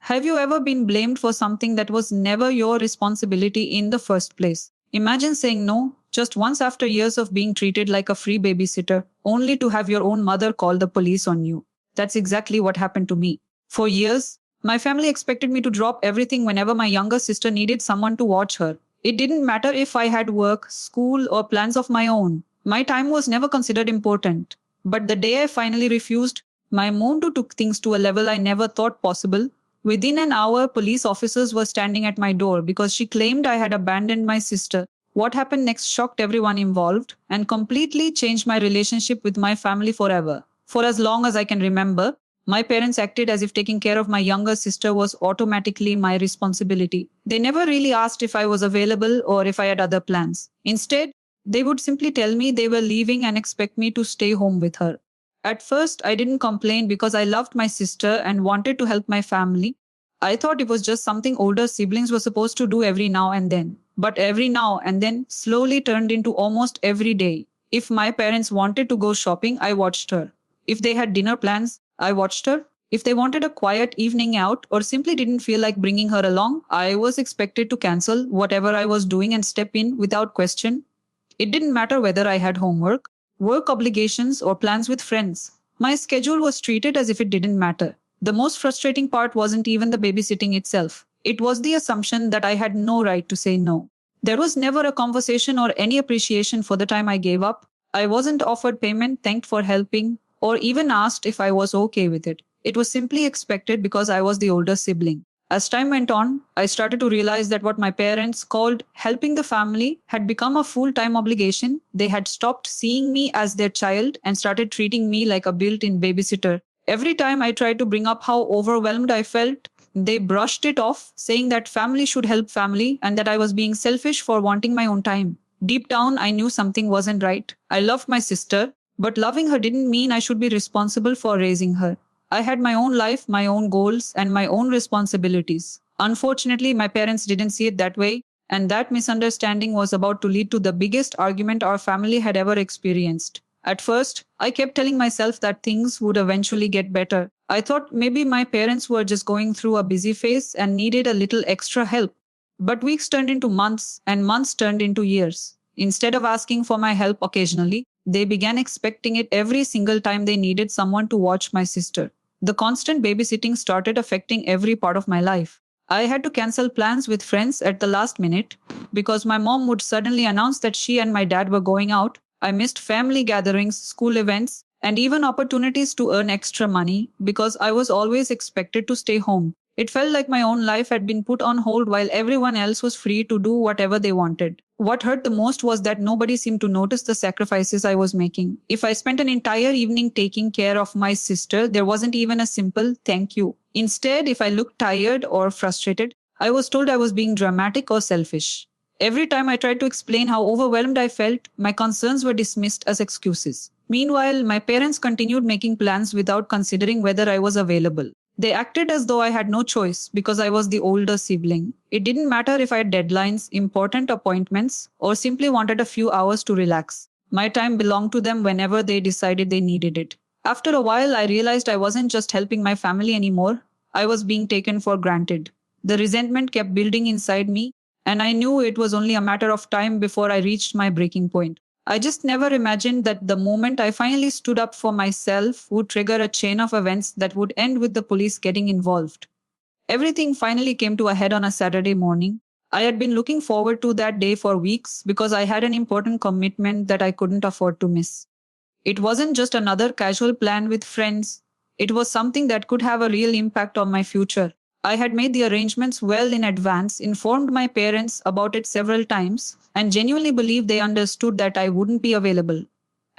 Have you ever been blamed for something that was never your responsibility in the first place? Imagine saying no just once after years of being treated like a free babysitter, only to have your own mother call the police on you. That's exactly what happened to me. For years, my family expected me to drop everything whenever my younger sister needed someone to watch her. It didn't matter if I had work, school, or plans of my own. My time was never considered important. But the day I finally refused, my mom too took things to a level I never thought possible. Within an hour, police officers were standing at my door because she claimed I had abandoned my sister. What happened next shocked everyone involved and completely changed my relationship with my family forever. For as long as I can remember, my parents acted as if taking care of my younger sister was automatically my responsibility. They never really asked if I was available or if I had other plans. Instead, they would simply tell me they were leaving and expect me to stay home with her. At first, I didn't complain because I loved my sister and wanted to help my family. I thought it was just something older siblings were supposed to do every now and then. But every now and then slowly turned into almost every day. If my parents wanted to go shopping, I watched her. If they had dinner plans, I watched her. If they wanted a quiet evening out or simply didn't feel like bringing her along, I was expected to cancel whatever I was doing and step in without question. It didn't matter whether I had homework, work obligations, or plans with friends. My schedule was treated as if it didn't matter. The most frustrating part wasn't even the babysitting itself. It was the assumption that I had no right to say no. There was never a conversation or any appreciation for the time I gave up. I wasn't offered payment, thanked for helping, or even asked if I was okay with it. It was simply expected because I was the older sibling. As time went on, I started to realize that what my parents called helping the family had become a full time obligation. They had stopped seeing me as their child and started treating me like a built in babysitter. Every time I tried to bring up how overwhelmed I felt, they brushed it off, saying that family should help family and that I was being selfish for wanting my own time. Deep down, I knew something wasn't right. I loved my sister, but loving her didn't mean I should be responsible for raising her. I had my own life, my own goals, and my own responsibilities. Unfortunately, my parents didn't see it that way, and that misunderstanding was about to lead to the biggest argument our family had ever experienced. At first, I kept telling myself that things would eventually get better. I thought maybe my parents were just going through a busy phase and needed a little extra help. But weeks turned into months, and months turned into years. Instead of asking for my help occasionally, they began expecting it every single time they needed someone to watch my sister. The constant babysitting started affecting every part of my life. I had to cancel plans with friends at the last minute because my mom would suddenly announce that she and my dad were going out. I missed family gatherings, school events, and even opportunities to earn extra money because I was always expected to stay home. It felt like my own life had been put on hold while everyone else was free to do whatever they wanted. What hurt the most was that nobody seemed to notice the sacrifices I was making. If I spent an entire evening taking care of my sister, there wasn't even a simple thank you. Instead, if I looked tired or frustrated, I was told I was being dramatic or selfish. Every time I tried to explain how overwhelmed I felt, my concerns were dismissed as excuses. Meanwhile, my parents continued making plans without considering whether I was available. They acted as though I had no choice because I was the older sibling. It didn't matter if I had deadlines, important appointments, or simply wanted a few hours to relax. My time belonged to them whenever they decided they needed it. After a while, I realized I wasn't just helping my family anymore, I was being taken for granted. The resentment kept building inside me, and I knew it was only a matter of time before I reached my breaking point. I just never imagined that the moment I finally stood up for myself would trigger a chain of events that would end with the police getting involved. Everything finally came to a head on a Saturday morning. I had been looking forward to that day for weeks because I had an important commitment that I couldn't afford to miss. It wasn't just another casual plan with friends. It was something that could have a real impact on my future. I had made the arrangements well in advance, informed my parents about it several times, and genuinely believed they understood that I wouldn't be available.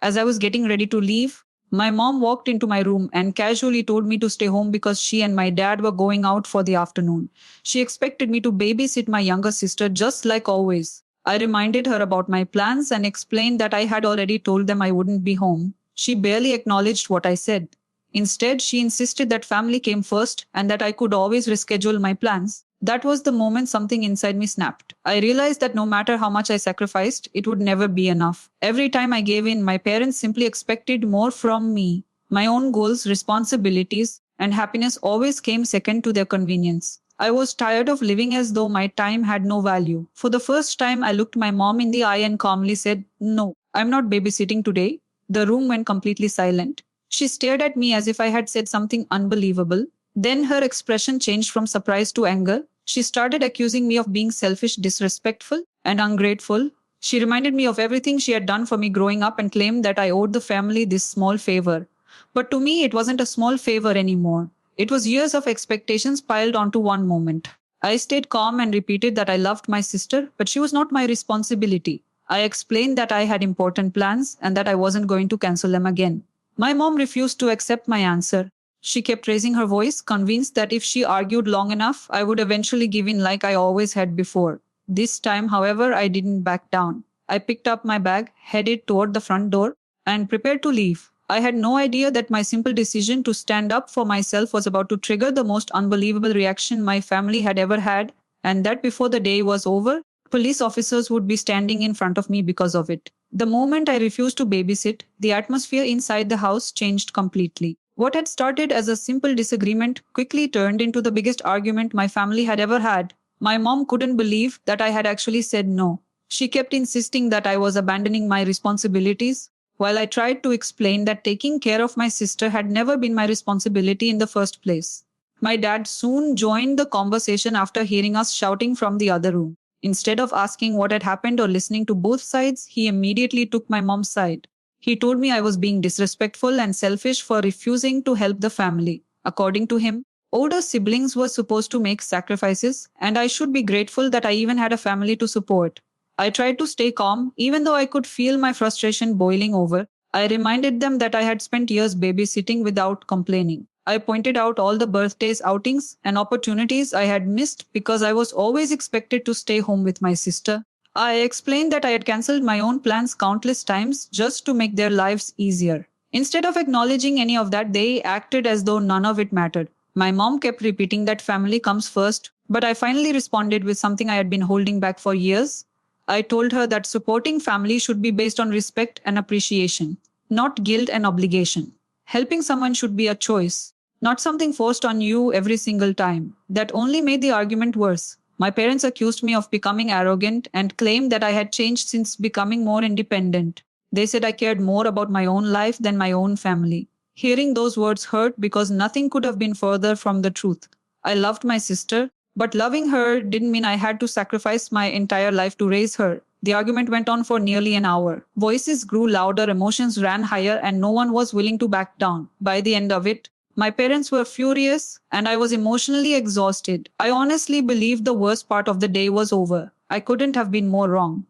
As I was getting ready to leave, my mom walked into my room and casually told me to stay home because she and my dad were going out for the afternoon. She expected me to babysit my younger sister just like always. I reminded her about my plans and explained that I had already told them I wouldn't be home. She barely acknowledged what I said. Instead, she insisted that family came first and that I could always reschedule my plans. That was the moment something inside me snapped. I realized that no matter how much I sacrificed, it would never be enough. Every time I gave in, my parents simply expected more from me. My own goals, responsibilities, and happiness always came second to their convenience. I was tired of living as though my time had no value. For the first time, I looked my mom in the eye and calmly said, "No, I'm not babysitting today." The room went completely silent. She stared at me as if I had said something unbelievable. Then her expression changed from surprise to anger. She started accusing me of being selfish, disrespectful, and ungrateful. She reminded me of everything she had done for me growing up and claimed that I owed the family this small favor. But to me, it wasn't a small favor anymore. It was years of expectations piled onto one moment. I stayed calm and repeated that I loved my sister, but she was not my responsibility. I explained that I had important plans and that I wasn't going to cancel them again. My mom refused to accept my answer. She kept raising her voice, convinced that if she argued long enough, I would eventually give in like I always had before. This time, however, I didn't back down. I picked up my bag, headed toward the front door, and prepared to leave. I had no idea that my simple decision to stand up for myself was about to trigger the most unbelievable reaction my family had ever had, and that before the day was over, police officers would be standing in front of me because of it. The moment I refused to babysit, the atmosphere inside the house changed completely. What had started as a simple disagreement quickly turned into the biggest argument my family had ever had. My mom couldn't believe that I had actually said no. She kept insisting that I was abandoning my responsibilities, while I tried to explain that taking care of my sister had never been my responsibility in the first place. My dad soon joined the conversation after hearing us shouting from the other room. Instead of asking what had happened or listening to both sides, he immediately took my mom's side. He told me I was being disrespectful and selfish for refusing to help the family. According to him, older siblings were supposed to make sacrifices, and I should be grateful that I even had a family to support. I tried to stay calm, even though I could feel my frustration boiling over. I reminded them that I had spent years babysitting without complaining. I pointed out all the birthdays, outings, and opportunities I had missed because I was always expected to stay home with my sister. I explained that I had cancelled my own plans countless times just to make their lives easier. Instead of acknowledging any of that, they acted as though none of it mattered. My mom kept repeating that family comes first, but I finally responded with something I had been holding back for years. I told her that supporting family should be based on respect and appreciation, not guilt and obligation. Helping someone should be a choice, not something forced on you every single time. That only made the argument worse. My parents accused me of becoming arrogant and claimed that I had changed since becoming more independent. They said I cared more about my own life than my own family. Hearing those words hurt because nothing could have been further from the truth. I loved my sister, but loving her didn't mean I had to sacrifice my entire life to raise her. The argument went on for nearly an hour. Voices grew louder, emotions ran higher, and no one was willing to back down. By the end of it, my parents were furious, and I was emotionally exhausted. I honestly believed the worst part of the day was over. I couldn't have been more wrong.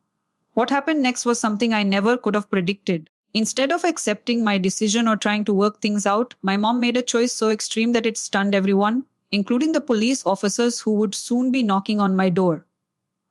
What happened next was something I never could have predicted. Instead of accepting my decision or trying to work things out, my mom made a choice so extreme that it stunned everyone, including the police officers who would soon be knocking on my door.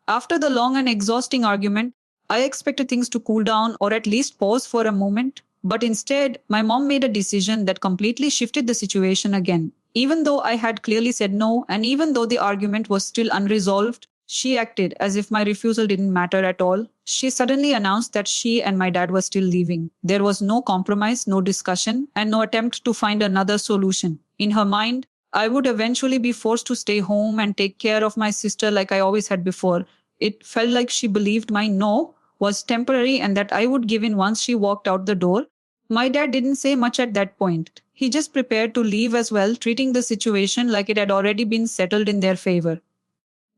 After the long and exhausting argument, I expected things to cool down or at least pause for a moment, but instead, my mom made a decision that completely shifted the situation again. Even though I had clearly said no, and even though the argument was still unresolved, she acted as if my refusal didn't matter at all. She suddenly announced that she and my dad were still leaving. There was no compromise, no discussion, and no attempt to find another solution. In her mind, I would eventually be forced to stay home and take care of my sister like I always had before. It felt like she believed my no was temporary and that I would give in once she walked out the door. My dad didn't say much at that point. He just prepared to leave as well, treating the situation like it had already been settled in their favor.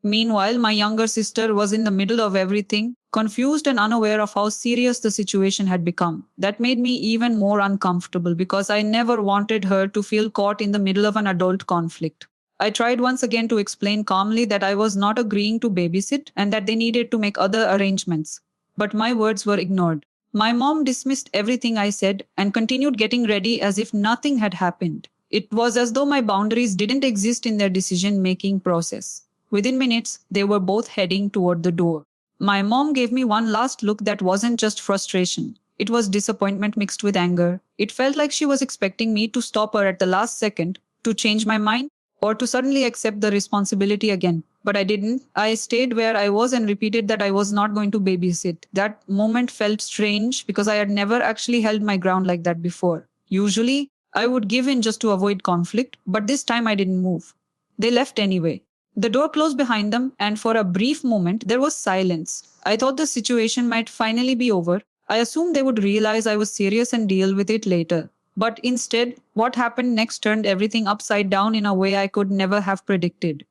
Meanwhile, my younger sister was in the middle of everything, confused and unaware of how serious the situation had become. That made me even more uncomfortable because I never wanted her to feel caught in the middle of an adult conflict. I tried once again to explain calmly that I was not agreeing to babysit and that they needed to make other arrangements. But my words were ignored. My mom dismissed everything I said and continued getting ready as if nothing had happened. It was as though my boundaries didn't exist in their decision-making process. Within minutes, they were both heading toward the door. My mom gave me one last look that wasn't just frustration. It was disappointment mixed with anger. It felt like she was expecting me to stop her at the last second, to change my mind, or to suddenly accept the responsibility again. But I didn't. I stayed where I was and repeated that I was not going to babysit. That moment felt strange because I had never actually held my ground like that before. Usually, I would give in just to avoid conflict, but this time I didn't move. They left anyway. The door closed behind them, and for a brief moment there was silence. I thought the situation might finally be over. I assumed they would realize I was serious and deal with it later. But instead, what happened next turned everything upside down in a way I could never have predicted.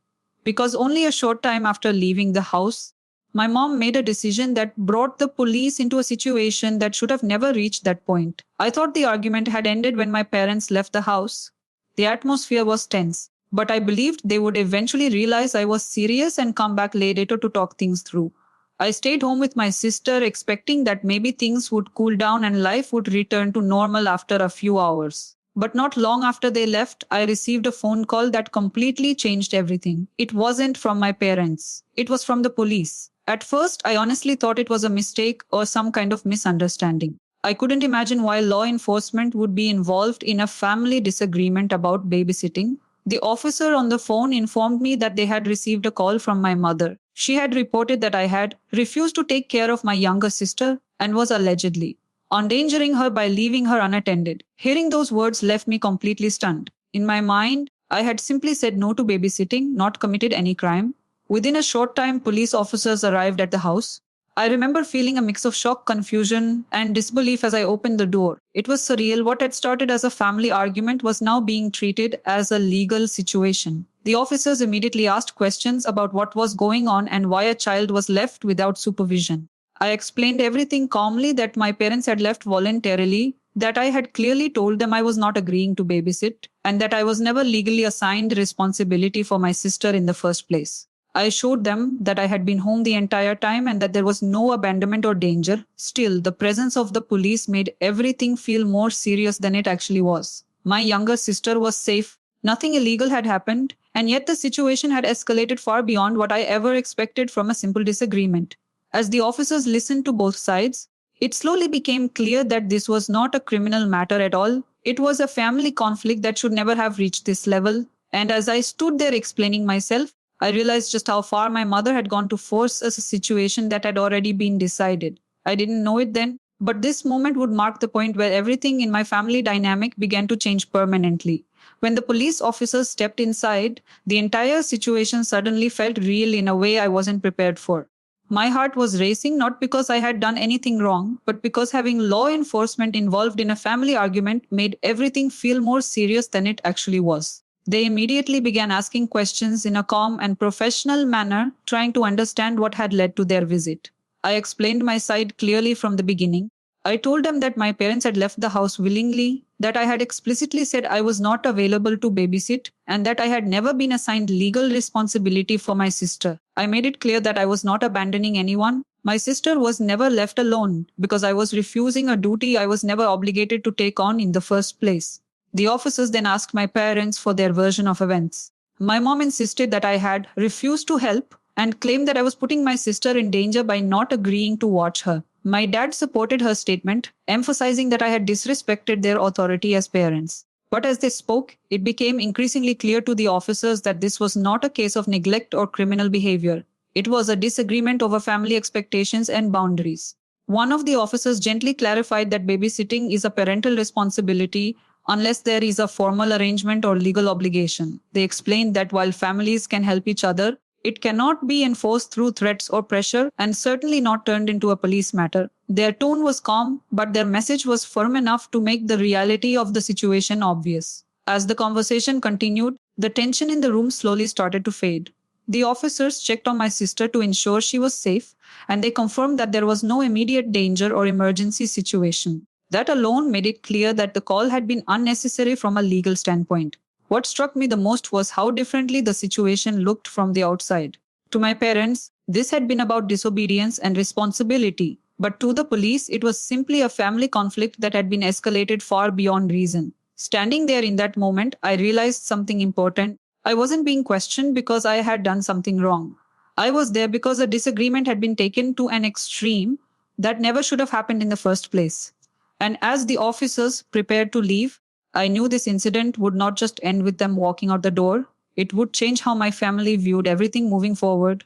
Because only a short time after leaving the house, my mom made a decision that brought the police into a situation that should have never reached that point. I thought the argument had ended when my parents left the house. The atmosphere was tense, but I believed they would eventually realize I was serious and come back later to talk things through. I stayed home with my sister, expecting that maybe things would cool down and life would return to normal after a few hours. But not long after they left, I received a phone call that completely changed everything. It wasn't from my parents, it was from the police. At first, I honestly thought it was a mistake or some kind of misunderstanding. I couldn't imagine why law enforcement would be involved in a family disagreement about babysitting. The officer on the phone informed me that they had received a call from my mother. She had reported that I had refused to take care of my younger sister and was allegedly endangering her by leaving her unattended. Hearing those words left me completely stunned. In my mind, I had simply said no to babysitting, not committed any crime. Within a short time, police officers arrived at the house. I remember feeling a mix of shock, confusion, and disbelief as I opened the door. It was surreal. What had started as a family argument was now being treated as a legal situation. The officers immediately asked questions about what was going on and why a child was left without supervision. I explained everything calmly, that my parents had left voluntarily, that I had clearly told them I was not agreeing to babysit, and that I was never legally assigned responsibility for my sister in the first place. I showed them that I had been home the entire time and that there was no abandonment or danger. Still, the presence of the police made everything feel more serious than it actually was. My younger sister was safe, nothing illegal had happened, and yet the situation had escalated far beyond what I ever expected from a simple disagreement. As the officers listened to both sides, it slowly became clear that this was not a criminal matter at all. It was a family conflict that should never have reached this level. And as I stood there explaining myself, I realized just how far my mother had gone to force us a situation that had already been decided. I didn't know it then, but this moment would mark the point where everything in my family dynamic began to change permanently. When the police officers stepped inside, the entire situation suddenly felt real in a way I wasn't prepared for. My heart was racing, not because I had done anything wrong, but because having law enforcement involved in a family argument made everything feel more serious than it actually was. They immediately began asking questions in a calm and professional manner, trying to understand what had led to their visit. I explained my side clearly from the beginning. I told them that my parents had left the house willingly, that I had explicitly said I was not available to babysit, and that I had never been assigned legal responsibility for my sister. I made it clear that I was not abandoning anyone. My sister was never left alone because I was refusing a duty I was never obligated to take on in the first place. The officers then asked my parents for their version of events. My mom insisted that I had refused to help and claimed that I was putting my sister in danger by not agreeing to watch her. My dad supported her statement, emphasizing that I had disrespected their authority as parents. But as they spoke, it became increasingly clear to the officers that this was not a case of neglect or criminal behavior. It was a disagreement over family expectations and boundaries. One of the officers gently clarified that babysitting is a parental responsibility unless there is a formal arrangement or legal obligation. They explained that while families can help each other, it cannot be enforced through threats or pressure, and certainly not turned into a police matter. Their tone was calm, but their message was firm enough to make the reality of the situation obvious. As the conversation continued, the tension in the room slowly started to fade. The officers checked on my sister to ensure she was safe, and they confirmed that there was no immediate danger or emergency situation. That alone made it clear that the call had been unnecessary from a legal standpoint. What struck me the most was how differently the situation looked from the outside. To my parents, this had been about disobedience and responsibility, but to the police, it was simply a family conflict that had been escalated far beyond reason. Standing there in that moment, I realized something important. I wasn't being questioned because I had done something wrong. I was there because a disagreement had been taken to an extreme that never should have happened in the first place. And as the officers prepared to leave, I knew this incident would not just end with them walking out the door, it would change how my family viewed everything moving forward.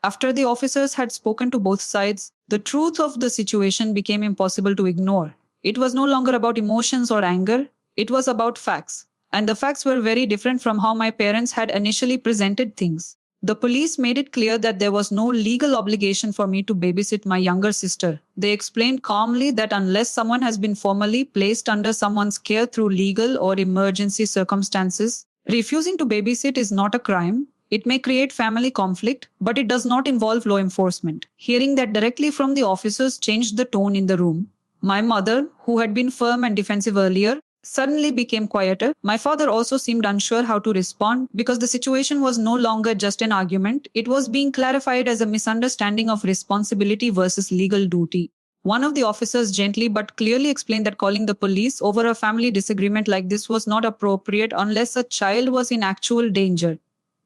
After the officers had spoken to both sides, the truth of the situation became impossible to ignore. It was no longer about emotions or anger, It was about facts. And the facts were very different from how my parents had initially presented things. The police made it clear that there was no legal obligation for me to babysit my younger sister. They explained calmly that unless someone has been formally placed under someone's care through legal or emergency circumstances, refusing to babysit is not a crime. It may create family conflict, but it does not involve law enforcement. Hearing that directly from the officers changed the tone in the room. My mother, who had been firm and defensive earlier, suddenly became quieter. My father also seemed unsure how to respond because the situation was no longer just an argument, it was being clarified as a misunderstanding of responsibility versus legal duty. One of the officers gently but clearly explained that calling the police over a family disagreement like this was not appropriate unless a child was in actual danger.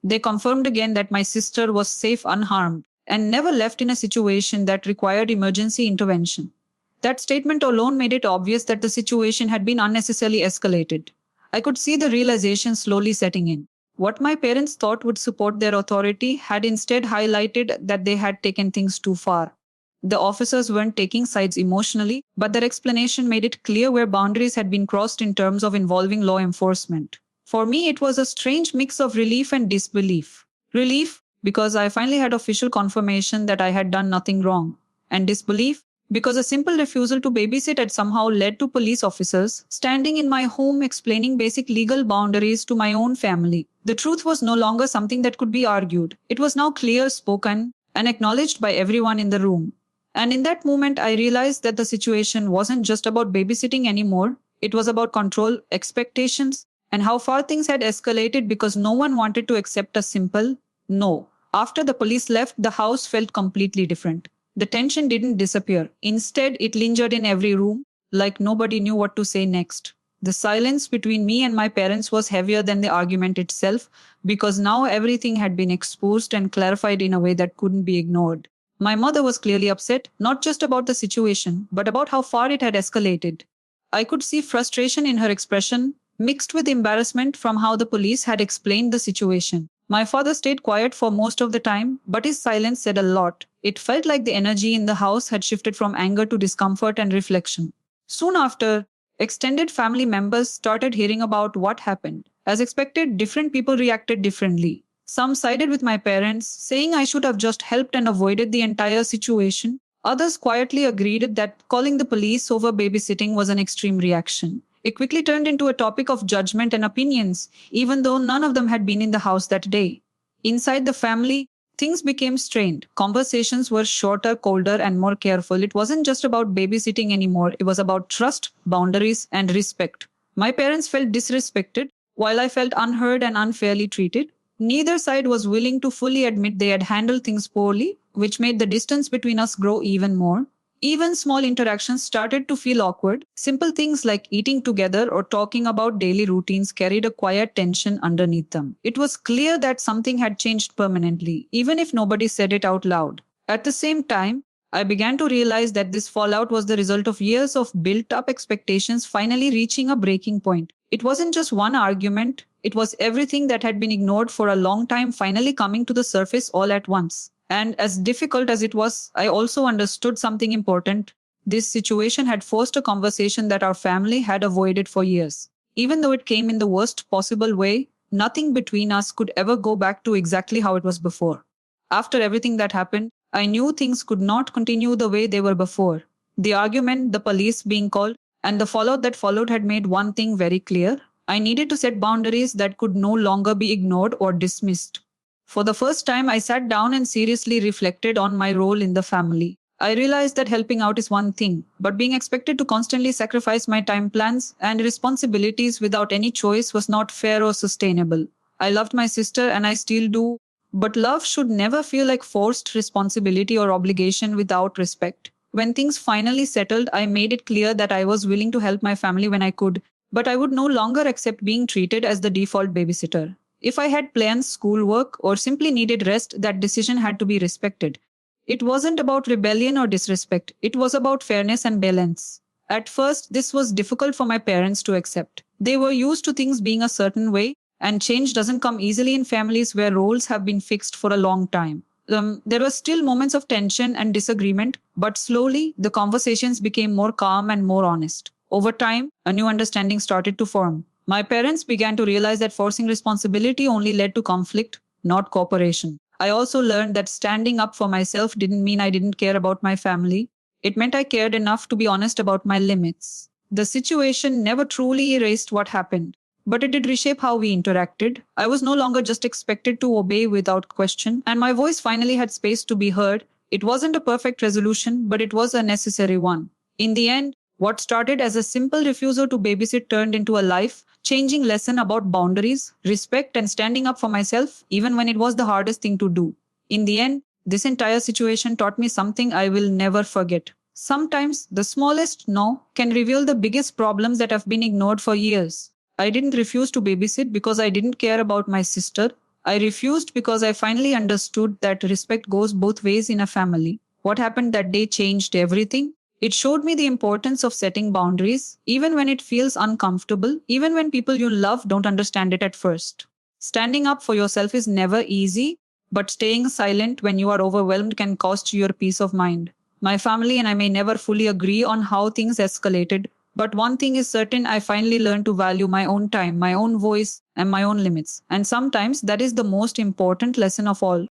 They confirmed again that my sister was safe unharmed and never left in a situation that required emergency intervention. That statement alone made it obvious that the situation had been unnecessarily escalated. I could see the realization slowly setting in. What my parents thought would support their authority had instead highlighted that they had taken things too far. The officers weren't taking sides emotionally, but their explanation made it clear where boundaries had been crossed in terms of involving law enforcement. For me, it was a strange mix of relief and disbelief. Relief, because I finally had official confirmation that I had done nothing wrong, and disbelief, because a simple refusal to babysit had somehow led to police officers standing in my home explaining basic legal boundaries to my own family. The truth was no longer something that could be argued. It was now clear spoken and acknowledged by everyone in the room. And in that moment, I realized that the situation wasn't just about babysitting anymore. It was about control, expectations, and how far things had escalated because no one wanted to accept a simple no. After the police left, the house felt completely different. The tension didn't disappear. Instead, it lingered in every room, like nobody knew what to say next. The silence between me and my parents was heavier than the argument itself, because now everything had been exposed and clarified in a way that couldn't be ignored. My mother was clearly upset, not just about the situation, but about how far it had escalated. I could see frustration in her expression, mixed with embarrassment from how the police had explained the situation. My father stayed quiet for most of the time, but his silence said a lot. It felt like the energy in the house had shifted from anger to discomfort and reflection. Soon after, extended family members started hearing about what happened. As expected, different people reacted differently. Some sided with my parents, saying I should have just helped and avoided the entire situation. Others quietly agreed that calling the police over babysitting was an extreme reaction. It quickly turned into a topic of judgment and opinions, even though none of them had been in the house that day. Inside the family, things became strained. Conversations were shorter, colder, and more careful. It wasn't just about babysitting anymore, it was about trust, boundaries, and respect. My parents felt disrespected, while I felt unheard and unfairly treated. Neither side was willing to fully admit they had handled things poorly, which made the distance between us grow even more. Even small interactions started to feel awkward. Simple things like eating together or talking about daily routines carried a quiet tension underneath them. It was clear that something had changed permanently, even if nobody said it out loud. At the same time, I began to realize that this fallout was the result of years of built up expectations finally reaching a breaking point. It wasn't just one argument, it was everything that had been ignored for a long time finally coming to the surface all at once. And as difficult as it was, I also understood something important. This situation had forced a conversation that our family had avoided for years. Even though it came in the worst possible way, nothing between us could ever go back to exactly how it was before. After everything that happened, I knew things could not continue the way they were before. The argument, the police being called, and the fallout that followed had made one thing very clear. I needed to set boundaries that could no longer be ignored or dismissed. For the first time, I sat down and seriously reflected on my role in the family. I realized that helping out is one thing, but being expected to constantly sacrifice my time plans and responsibilities without any choice was not fair or sustainable. I loved my sister and I still do, but love should never feel like forced responsibility or obligation without respect. When things finally settled, I made it clear that I was willing to help my family when I could, but I would no longer accept being treated as the default babysitter. If I had plans, schoolwork, or simply needed rest, that decision had to be respected. It wasn't about rebellion or disrespect, it was about fairness and balance. At first, this was difficult for my parents to accept. They were used to things being a certain way, and change doesn't come easily in families where roles have been fixed for a long time. There were still moments of tension and disagreement, but slowly the conversations became more calm and more honest. Over time, a new understanding started to form. My parents began to realize that forcing responsibility only led to conflict, not cooperation. I also learned that standing up for myself didn't mean I didn't care about my family. It meant I cared enough to be honest about my limits. The situation never truly erased what happened, but it did reshape how we interacted. I was no longer just expected to obey without question, and my voice finally had space to be heard. It wasn't a perfect resolution, but it was a necessary one. In the end, what started as a simple refusal to babysit turned into a life changing lesson about boundaries, respect, and standing up for myself, even when it was the hardest thing to do. In the end, this entire situation taught me something I will never forget. Sometimes the smallest no can reveal the biggest problems that have been ignored for years. I didn't refuse to babysit because I didn't care about my sister. I refused because I finally understood that respect goes both ways in a family. What happened that day changed everything. It showed me the importance of setting boundaries, even when it feels uncomfortable, even when people you love don't understand it at first. Standing up for yourself is never easy, but staying silent when you are overwhelmed can cost you your peace of mind. My family and I may never fully agree on how things escalated, but one thing is certain: I finally learned to value my own time, my own voice, and my own limits. And sometimes that is the most important lesson of all.